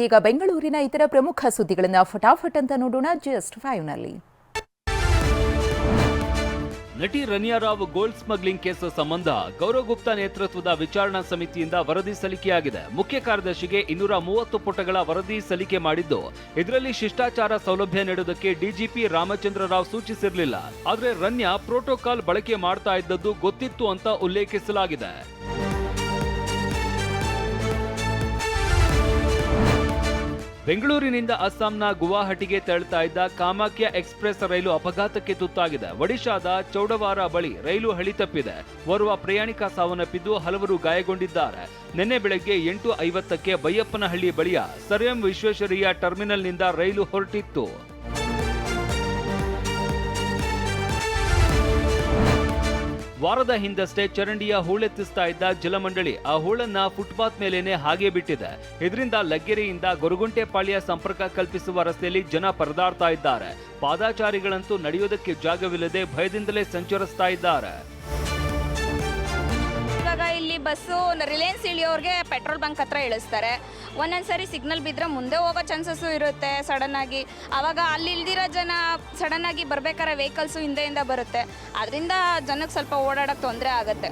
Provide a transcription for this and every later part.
ಈಗ ಬೆಂಗಳೂರಿನ ಇತರ ಪ್ರಮುಖ ಸುದ್ದಿಗಳನ್ನು ಫಟಾಫಟ್ ಅಂತ ನೋಡೋಣ ಜಸ್ಟ್ 5ನಲ್ಲಿ. ನಟಿ Ranya Rao gold smuggling case ಸಂಬಂಧ ಗೌರವ್ ಗುಪ್ತಾ ನೇತೃತ್ವದ ವಿಚಾರಣಾ ಸಮಿತಿಯಿಂದ ವರದಿ ಸಲ್ಲಿಕೆಯಾಗಿದೆ. ಮುಖ್ಯ ಕಾರ್ಯದರ್ಶಿಗೆ 230 ಪುಟಗಳ ವರದಿ ಸಲ್ಲಿಕೆ ಮಾಡಿದ್ದು, ಇದರಲ್ಲಿ ಶಿಷ್ಟಾಚಾರ ಸೌಲಭ್ಯ ನೀಡುವುದಕ್ಕೆ ಡಿಜಿಪಿ ರಾಮಚಂದ್ರ ರಾವ್ ಸೂಚಿಸಿರಲಿಲ್ಲ. ಆದರೆ ರನ್ಯಾ ಪ್ರೋಟೋಕಾಲ್ ಬಳಕೆ ಮಾಡ್ತಾ ಇದ್ದದ್ದು ಗೊತ್ತಿತ್ತು ಅಂತ ಉಲ್ಲೇಖಿಸಲಾಗಿದೆ. ಬೆಂಗಳೂರಿನಿಂದ ಅಸ್ಸಾಂನ ಗುವಾಹಟಿಗೆ ತೆರಳುತ್ತಾ ಇದ್ದ ಕಾಮಾಖ್ಯ ಎಕ್ಸ್ಪ್ರೆಸ್ ರೈಲು ಅಪಘಾತಕ್ಕೆ ತುತ್ತಾಗಿದೆ. ಒಡಿಶಾದ ಚೌಡವಾರ ಬಳಿ ರೈಲು ಹಳಿ ತಪ್ಪಿದೆ. ಓರ್ವ ಪ್ರಯಾಣಿಕ ಸಾವನ್ನಪ್ಪಿದ್ದು, ಹಲವರು ಗಾಯಗೊಂಡಿದ್ದಾರೆ. ನಿನ್ನೆ ಬೆಳಗ್ಗೆ 8:50ಕ್ಕೆ ಬೈಯಪ್ಪನಹಳ್ಳಿ ಬಳಿಯ ಸರ್ ಎಂ ವಿಶ್ವೇಶ್ವರಯ್ಯ ಟರ್ಮಿನಲ್ನಿಂದ ರೈಲು ಹೊರಟಿತ್ತು. ವಾರದ ಹಿಂದಷ್ಟೇ ಚರಂಡಿಯ ಹೂಳೆತ್ತಿಸ್ತಾ ಇದ್ದ ಜಲಮಂಡಳಿ ಆ ಹೂಳನ್ನ ಫುಟ್ಪಾತ್ ಮೇಲೇನೆ ಹಾಗೆ ಬಿಟ್ಟಿದೆ. ಇದರಿಂದ ಲಗ್ಗೆರೆಯಿಂದ ಗೊರಗುಂಟೆಪಾಳ್ಯ ಸಂಪರ್ಕ ಕಲ್ಪಿಸುವ ರಸ್ತೆಯಲ್ಲಿ ಜನ ಪರದಾಡ್ತಾ ಇದ್ದಾರೆ. ಪಾದಾಚಾರಿಗಳಂತೂ ನಡೆಯೋದಕ್ಕೆ ಜಾಗವಿಲ್ಲದೆ ಭಯದಿಂದಲೇ ಸಂಚರಿಸ್ತಾ ಇದ್ದಾರೆ. ಇವಾಗ ಇಲ್ಲಿ ಬಸ್ಸು ರಿಲಯನ್ಸ್ ಇಳಿಯೋರ್ಗೆ ಪೆಟ್ರೋಲ್ ಬಂಕ್ ಹತ್ರ ಇಳಿಸ್ತಾರೆ. ಒಂದೊಂದ್ಸರಿ ಸಿಗ್ನಲ್ ಬಿದ್ದರೆ ಮುಂದೆ ಹೋಗೋ ಚಾನ್ಸಸ್ಸು ಇರುತ್ತೆ ಸಡನ್ ಆಗಿ. ಆವಾಗ ಅಲ್ಲಿ ಇಲ್ದಿರೋ ಜನ ಸಡನ್ ಆಗಿ ಬರ್ಬೇಕಾದ್ರೆ ವೆಹಿಕಲ್ಸು ಹಿಂದೆಯಿಂದ ಬರುತ್ತೆ. ಅದರಿಂದ ಜನಕ್ಕೆ ಸ್ವಲ್ಪ ಓಡಾಡಕ್ಕೆ ತೊಂದರೆ ಆಗುತ್ತೆ.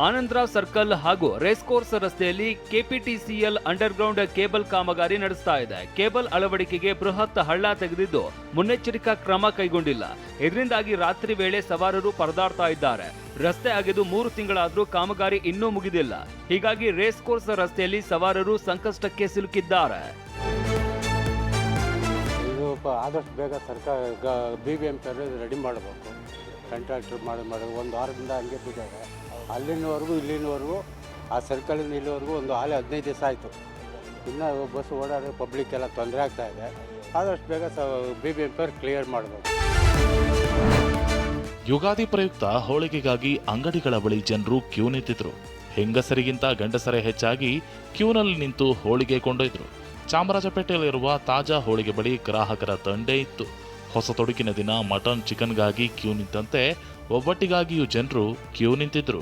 ಆನಂದರಾವ್ ಸರ್ಕಲ್ ಹಾಗೂ ರೇಸ್ ಕೋರ್ಸ್ ರಸ್ತೆಯಲ್ಲಿ ಕೆಪಿಟಿಸಿಎಲ್ ಅಂಡರ್ಗ್ರೌಂಡ್ ಕೇಬಲ್ ಕಾಮಗಾರಿ ನಡೆಸ್ತಾ ಇದೆ. ಕೇಬಲ್ ಅಳವಡಿಕೆಗೆ ಬೃಹತ್ ಹಳ್ಳ ತೆಗೆದಿದ್ದು, ಮುನ್ನೆಚ್ಚರಿಕಾ ಕ್ರಮ ಕೈಗೊಂಡಿಲ್ಲ. ಇದರಿಂದಾಗಿ ರಾತ್ರಿ ವೇಳೆ ಸವಾರರು ಪರದಾಡ್ತಾ ಇದ್ದಾರೆ. ರಸ್ತೆ ಅಗೆದು 3 ತಿಂಗಳಾದ್ರೂ ಕಾಮಗಾರಿ ಇನ್ನೂ ಮುಗಿದಿಲ್ಲ. ಹೀಗಾಗಿ ರೇಸ್ ಕೋರ್ಸ್ ರಸ್ತೆಯಲ್ಲಿ ಸವಾರರು ಸಂಕಷ್ಟಕ್ಕೆ ಸಿಲುಕಿದ್ದಾರೆ. ಆದಷ್ಟು ಬೇಗ ಸರ್ಕಾರ BBMP ರೆಡಿ ಮಾಡಬೇಕು. ಕಾಂಟ್ರಾಕ್ಟರ್ ಮಾಡಿ ಒಂದು ವಾರದಿಂದ ಹಂಗೆ ಬಿದ್ದಾರೆ. ಅಲ್ಲಿನವರೆಗೂ ಇಲ್ಲಿನವರೆಗೂ ಆ ಸರ್ಕಲಿಂದ ಇಲ್ಲಿವರೆಗೂ ಒಂದು 15 ದಿವಸ ಆಯಿತು. ಇನ್ನೂ ಬಸ್ ಓಡಾಡೋ ಪಬ್ಲಿಕ್ ಎಲ್ಲ ತೊಂದರೆ ಆಗ್ತಾ ಇದೆ. ಆದಷ್ಟು ಬೇಗ BBMP ಕ್ಲಿಯರ್ ಮಾಡಬೇಕು. ಯುಗಾದಿ ಪ್ರಯುಕ್ತ ಹೋಳಿಗೆಗಾಗಿ ಅಂಗಡಿಗಳ ಬಳಿ ಜನರು ಕ್ಯೂ ನಿಂತಿದ್ರು. ಹೆಂಗಸರಿಗಿಂತ ಗಂಡಸರೇ ಹೆಚ್ಚಾಗಿ ಕ್ಯೂನಲ್ಲಿ ನಿಂತು ಹೋಳಿಗೆ ಕೊಂಡೊಯ್ದರು. ಚಾಮರಾಜಪೇಟೆಯಲ್ಲಿರುವ ತಾಜಾ ಹೋಳಿಗೆ ಬಳಿ ಗ್ರಾಹಕರ ದಂಡೇ ಇತ್ತು. ಹೊಸ ತೊಡಕಿನ ದಿನ ಮಟನ್ ಚಿಕನ್ಗಾಗಿ ಕ್ಯೂ ನಿಂತಂತೆ ಒಬ್ಬಟ್ಟಿಗಾಗಿಯೂ ಜನರು ಕ್ಯೂ ನಿಂತಿದ್ರು.